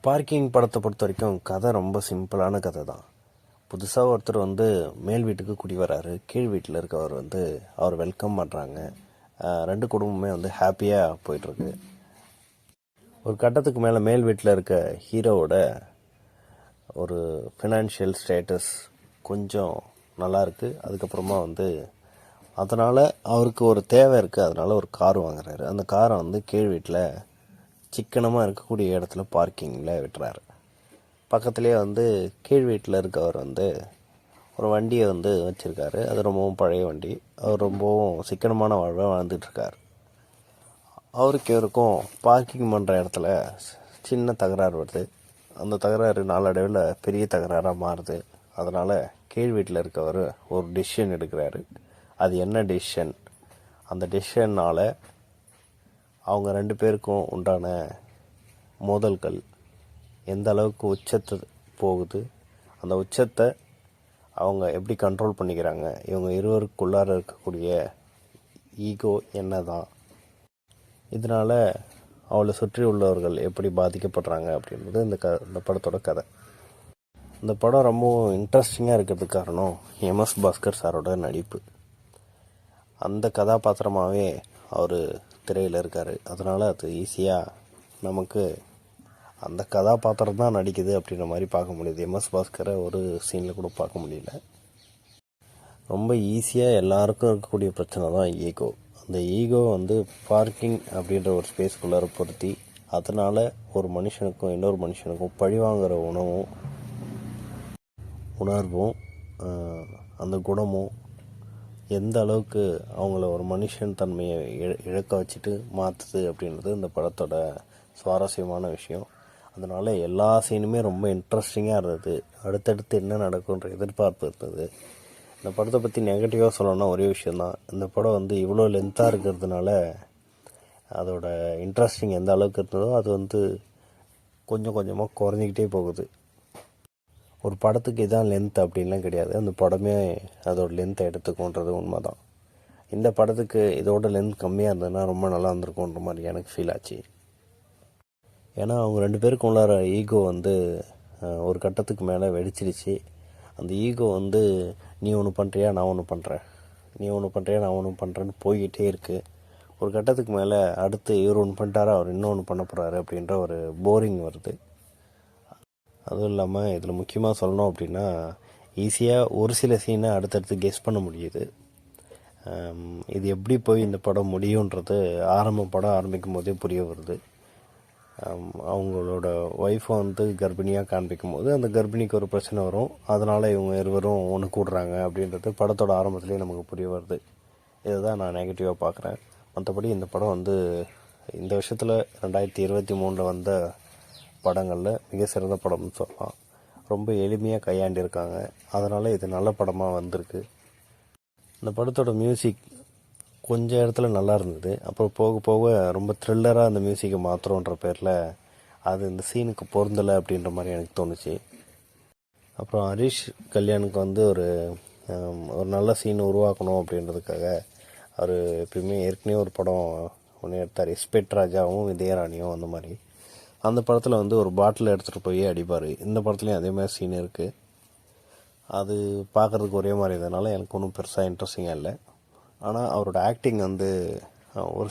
Parking படத்தை பொறுத்த வரைக்கும் கதை ரொம்ப சிம்பிளான கதை தான். புதுசாக ஒருத்தர் மேல் வீட்டுக்கு குடி வராரு. கீழ் வீட்டில் இருக்கவர் அவர் வெல்கம் பண்ணுறாங்க. ரெண்டு குடும்பமே ஹாப்பியாக போயிட்டுருக்கு. ஒரு கட்டத்துக்கு மேலே மேல் வீட்டில் இருக்க ஹீரோவோட ஒரு ஃபினான்ஷியல் ஸ்டேட்டஸ் கொஞ்சம் நல்லாயிருக்கு. அதுக்கப்புறமா அதனால் அவருக்கு ஒரு தேவை இருக்குது. அதனால் ஒரு கார் வாங்குறாரு. அந்த காரை கீழ் வீட்டில் சிக்கனமாக இருக்கக்கூடிய இடத்துல பார்க்கிங்கில் விட்டுறாரு. பக்கத்துலேயே கீழ் வீட்டில் இருக்கவர் ஒரு வண்டியை வச்சுருக்காரு. அது ரொம்பவும் பழைய வண்டி. அவர் ரொம்பவும் சிக்கனமான வாழ்வை வாழ்ந்துட்டுருக்கார். அவருக்கு இவருக்கும் பார்க்கிங் பண்ணுற இடத்துல சின்ன தகராறு வருது. அந்த தகராறு நாளடைவில் பெரிய தகராறாக மாறுது. அதனால் கீழ் வீட்டில் இருக்கவர் ஒரு டெசிஷன் எடுக்கிறாரு. அது என்ன டெசிஷன்? அந்த டெசிஷனால் அவங்க ரெண்டு பேருக்கும் உண்டான மோதல்கள் எந்த அளவுக்கு உச்சத்தை போகுது, அந்த உச்சத்தை அவங்க எப்படி கண்ட்ரோல் பண்ணிக்கிறாங்க, இவங்க இருவருக்குள்ளார இருக்கக்கூடிய ஈகோ என்ன தான், இதனால் அவளை சுற்றி உள்ளவர்கள் எப்படி பாதிக்கப்படுறாங்க அப்படின்றது இந்த படத்தோட கதை. இந்த படம் ரொம்பவும் இன்ட்ரெஸ்டிங்காக இருக்கிறதுக்கு காரணம் எம்எஸ் பாஸ்கர் சாரோட நடிப்பு. அந்த கதாபாத்திரமாகவே அவர் திரையில் இருக்கார். அதனால் அது ஈஸியாக நமக்கு அந்த கதாபாத்திரம் தான் நடிக்குது அப்படின்ற மாதிரி பார்க்க முடியுது. எம்எஸ் பாஸ்கரை ஒரு சீனில் கூட பார்க்க முடியல. ரொம்ப ஈஸியாக எல்லாருக்கும் இருக்கக்கூடிய பிரச்சனை தான் ஈகோ. அந்த ஈகோ பார்க்கிங் அப்படின்ற ஒரு ஸ்பேஸ்குள்ளார பொருத்தி அதனால் ஒரு மனுஷனுக்கும் இன்னொரு மனுஷனுக்கும் பழிவாங்கிற உணர்வும் அந்த குணமும் எந்த அளவுக்கு அவங்கள ஒரு மனுஷன் தன்மையை இழக்க வச்சுட்டு மாற்றுது அப்படின்றது இந்த படத்தோட சுவாரஸ்யமான விஷயம். அதனால் எல்லா சீனுமே ரொம்ப இன்ட்ரெஸ்டிங்காக இருந்தது. அடுத்தடுத்து என்ன நடக்கும்ன்ற எதிர்பார்ப்பு இருந்தது. இந்த படத்தை பற்றி நெகட்டிவாக சொல்லணும்னா ஒரே விஷயந்தான், இந்த படம் இவ்வளோ லென்த்தாக இருக்கிறதுனால அதோட இன்ட்ரெஸ்டிங் எந்த அளவுக்கு இருந்ததோ அது கொஞ்சம் கொஞ்சமாக குறைஞ்சிக்கிட்டே போகுது. ஒரு படத்துக்கு இதான் லென்த் அப்படின்லாம் கிடையாது. அந்த படமே அதோட லென்த்தை எடுத்துக்கோன்றது உண்மை தான். இந்த படத்துக்கு இதோட லென்த் கம்மியாக இருந்ததுன்னா ரொம்ப நல்லா இருந்திருக்குன்ற மாதிரி எனக்கு ஃபீல் ஆச்சு. ஏன்னா அவங்க ரெண்டு பேருக்கும் உள்ளார ஈகோ ஒரு கட்டத்துக்கு மேலே வெடிச்சிருச்சு. அந்த ஈகோ நீ ஒன்று பண்ணுறியா நான் ஒன்று பண்ணுறேன், நீ ஒன்று பண்ணுறியா நான் ஒன்று பண்ணுறேன்னு போய்கிட்டே இருக்குது. ஒரு கட்டத்துக்கு மேலே அடுத்து இவர் ஒன்று பண்ணிட்டாரா அவர் இன்னொன்று பண்ண போகிறாரு அப்படின்ற ஒரு போரிங் வருது. அதுவும் இல்லாமல் இதில் முக்கியமாக சொல்லணும் அப்படின்னா ஈஸியாக ஒரு சில சீனை அடுத்தடுத்து கெஸ் பண்ண முடியுது. இது எப்படி போய் இந்த படம் முடியுன்றது படம் ஆரம்பிக்கும் போதே புரிய வருது. அவங்களோட ஒய்ஃபை கர்ப்பிணியாக காண்பிக்கும் போது அந்த கர்ப்பிணிக்கு ஒரு பிரச்சனை வரும். அதனால் இவங்க இருவரும் ஒன்று கூடுறாங்க அப்படின்றது படத்தோட ஆரம்பத்துலேயே நமக்கு புரிய வருது. இதை தான் நான் நெகட்டிவாக பார்க்குறேன். மற்றபடி இந்த படம் இந்த வருஷத்தில் 2023 வந்த படங்களில் மிக சிறந்த படம்னு சொல்லலாம். ரொம்ப எளிமையாக கையாண்டிருக்காங்க. அதனால் இது நல்ல படமாக வந்திருக்கு. இந்த படத்தோட மியூசிக் கொஞ்சம் இடத்துல நல்லா இருந்தது. அப்புறம் போக போக ரொம்ப த்ரில்லராக அந்த மியூசிக்கை மாற்றுறோன்ற பேரில் அது இந்த சீனுக்கு பொருந்தலை அப்படின்ற மாதிரி எனக்கு தோணுச்சு. அப்புறம் ஹரிஷ் கல்யாணுக்கு ஒரு நல்ல சீன் உருவாக்கணும் அப்படின்றதுக்காக அவர் எப்பயுமே ஏற்கனவே ஒரு படம் ஒன்று எடுத்தார், எஸ்பெட் ராஜாவும் விஜயராணியும். அந்த மாதிரி அந்த படத்தில் ஒரு பாட்டில் எடுத்துகிட்டு போய் அடிப்பார். இந்த படத்துலேயும் அதே மாதிரி சீன் இருக்குது. அது பார்க்குறதுக்கு ஒரே மாதிரி இருந்ததுனால எனக்கு ஒன்றும் பெருசாக இன்ட்ரெஸ்டிங்காக இல்லை. ஆனால் அவரோட ஆக்டிங் ஒரு